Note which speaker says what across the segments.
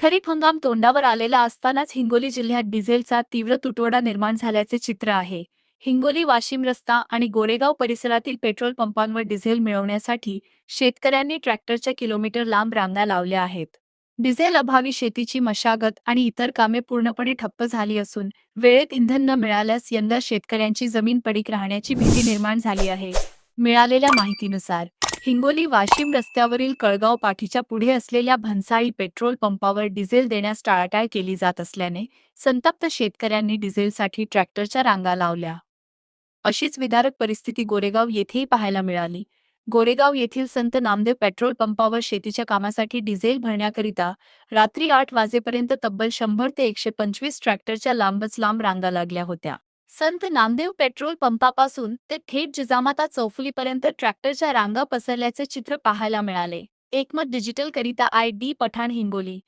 Speaker 1: खरीप हंगाम तोंडावर आलेला असतानाच हिंगोली जिल्ह्यात डिझेलचा तीव्र तुटवडा निर्माण झाल्याचे चित्र आहे. हिंगोली वाशिम रस्ता आणि गोरेगाव परिसरातील पेट्रोल पंपांवर डिझेल मिळवण्यासाठी शेतकऱ्यांनी ट्रॅक्टरच्या किलोमीटर लांब रांगा लावल्या आहेत. डिझेल अभावी शेतीची मशागत आणि इतर कामे पूर्णपणे ठप्प झाली असून वेळेत इंधन न मिळाल्यास यंदा शेतकऱ्यांची जमीन पडीक राहण्याची भीती निर्माण झाली आहे. मिळालेल्या माहितीनुसार हिंगोली वाशिम रस्त्यावरील कळगाव पाठीच्या पुढे असलेल्या भन्साळी पेट्रोल पंपावर डिझेल देण्यास टाळाटाळ केली जात असल्याने संतप्त शेतकऱ्यांनी डिझेलसाठी ट्रॅक्टरच्या रांगा लावल्या. अशीच विदारक परिस्थिती गोरेगाव येथेही पाहायला मिळाली. गोरेगाव येथील संत नामदेव पेट्रोल पंपावर शेतीच्या कामासाठी डिझेल भरण्याकरिता रात्री 8 वाजेपर्यंत तब्बल 100 ते 125 ट्रॅक्टरच्या लांबच लांब रांगा लागल्या होत्या. संत नामदेव पेट्रोल पंपापासून ते थेट जिजामाता चौफुलीपर्यंत ट्रॅक्टरच्या रांगा पसरल्याचे चित्र पाहायला मिळाले. एकमत डिजिटल करिता ID पठाण हिंगोली.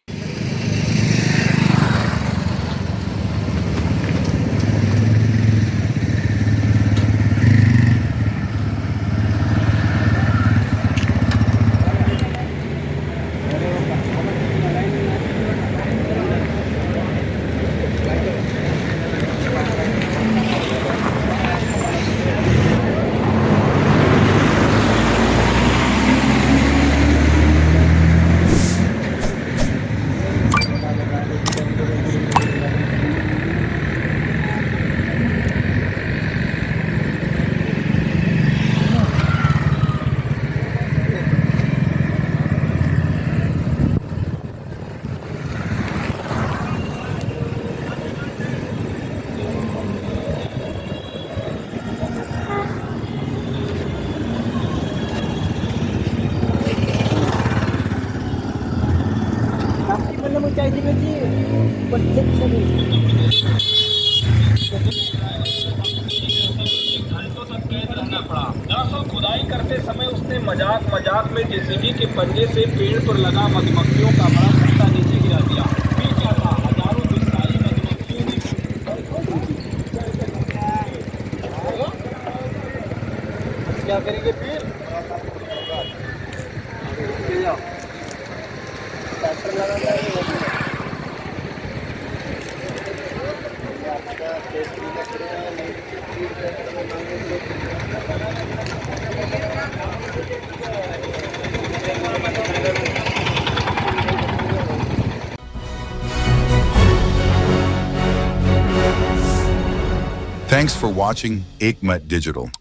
Speaker 2: दरअसल खुदाई करते समय उसने मजाक में जेसीबी के पंजे से पेड़ पर लगा मधुमक्खियों का बड़ा पत्ता नीचे गिरा दिया। फिर क्या था, हजारों बिस्तारी मधुमक्खियों ने क्या करेंगे फिर ट्रैक्टर लगाना है।
Speaker 3: Thanks for watching Ekmat Digital.